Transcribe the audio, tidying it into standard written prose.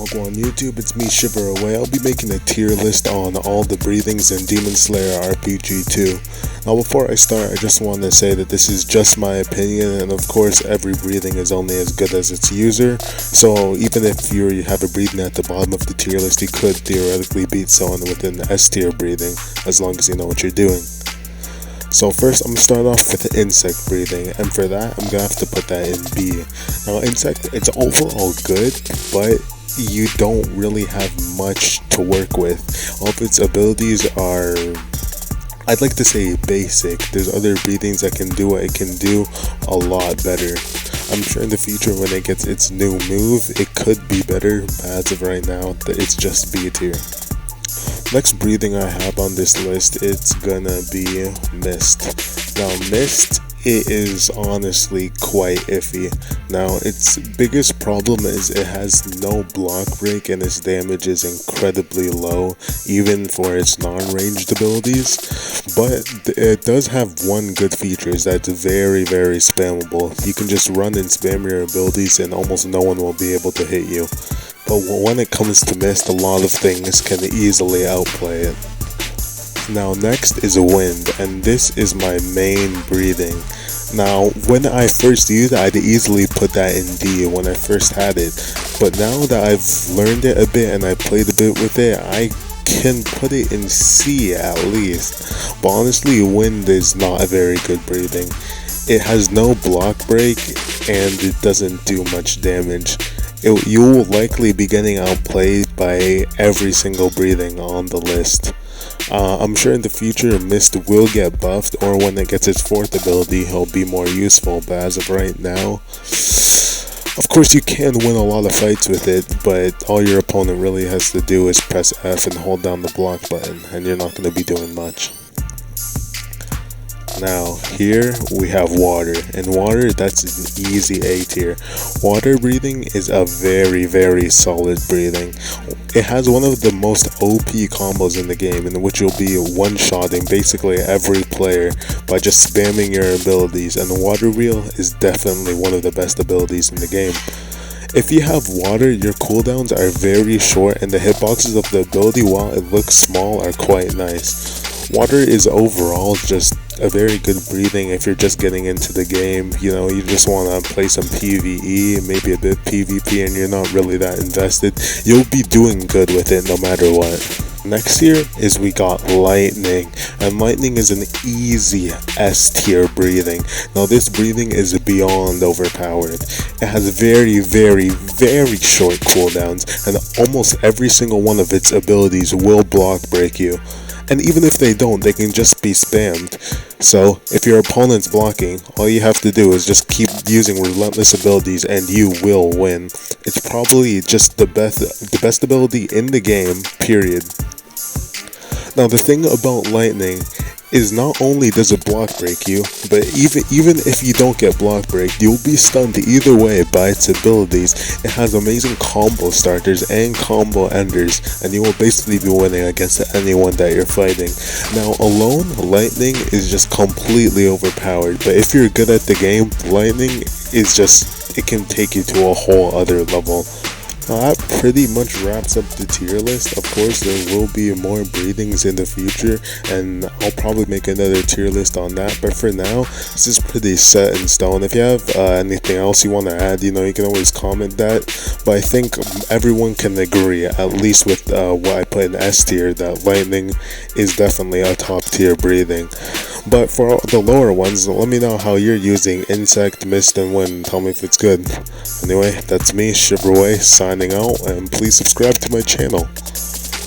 Wagwan YouTube, it's me ShiverAway. I'll be making a tier list on all the breathings in Demon Slayer RPG2. Now before I start, I just want to say that this is just my opinion, and of course every breathing is only as good as its user, so even if you have a breathing at the bottom of the tier list, you could theoretically beat someone within the S tier breathing, as long as you know what you're doing. So first I'm going to start off with the insect breathing, and for that I'm going to have to put that in B. Now insect, it's overall good, but you don't really have much to work with. All of its abilities are, I'd like to say, basic. There's other breathings that can do what it can do a lot better. I'm sure in the future when it gets its new move, it could be better, but as of right now, it's just B tier. Next breathing I have on this list, it's gonna be Mist. Now Mist, it is honestly quite iffy. Now its biggest problem is it has no block break and its damage is incredibly low, even for its non-ranged abilities. But it does have one good feature, is that it's very spammable. You can just run and spam your abilities and almost no one will be able to hit you. But when it comes to Mist, a lot of things can easily outplay it. Now next is Wind, and this is my main breathing. Now when I first used it, I'd easily put that in D when I first had it, but now that I've learned it a bit and I played a bit with it, I can put it in C at least. But honestly, Wind is not a very good breathing. It has no block break and it doesn't do much damage. You will likely be getting outplayed by every single breathing on the list. I'm sure in the future Mist will get buffed, or when it gets its fourth ability it'll be more useful, but as of right now, of course you can win a lot of fights with it, but all your opponent really has to do is press F and hold down the block button, and you're not going to be doing much. Now here we have Water, and Water, that's an easy A tier. Water breathing is a very solid breathing. It has one of the most OP combos in the game, in which you'll be one-shotting basically every player by just spamming your abilities, and the Water Reel is definitely one of the best abilities in the game. If you have Water, your cooldowns are very short, and the hitboxes of the ability, while it looks small, are quite nice. Water is overall just a very good breathing if you're just getting into the game. You know, you just want to play some PvE, maybe a bit PvP, and you're not really that invested. You'll be doing good with it no matter what. Next here is we got Lightning, and Lightning is an easy S tier breathing. Now this breathing is beyond overpowered. It has very short cooldowns, and almost every single one of its abilities will block break you. And even if they don't, they can just be spammed. So if your opponent's blocking, all you have to do is just keep using relentless abilities and you will win. It's probably just the best ability in the game, period. Now the thing about Lightning is not only does it block break you, but even if you don't get block break, you'll be stunned either way by its abilities. It has amazing combo starters and combo enders, and you will basically be winning against anyone that you're fighting. Now alone, Lightning is just completely overpowered, but if you're good at the game, Lightning is just, it can take you to a whole other level. Now that pretty much wraps up the tier list. Of course there will be more breathings in the future, and I'll probably make another tier list on that, but for now this is pretty set in stone. If you have anything else you want to add, you know, you can always comment that, but I think everyone can agree, at least with what I put in S tier, that Lightning is definitely a top tier breathing. But for the lower ones, let me know how you're using Insect, Mist, and Wind. Tell me if it's good. Anyway, that's me, ShiverAway, signing out, and please subscribe to my channel.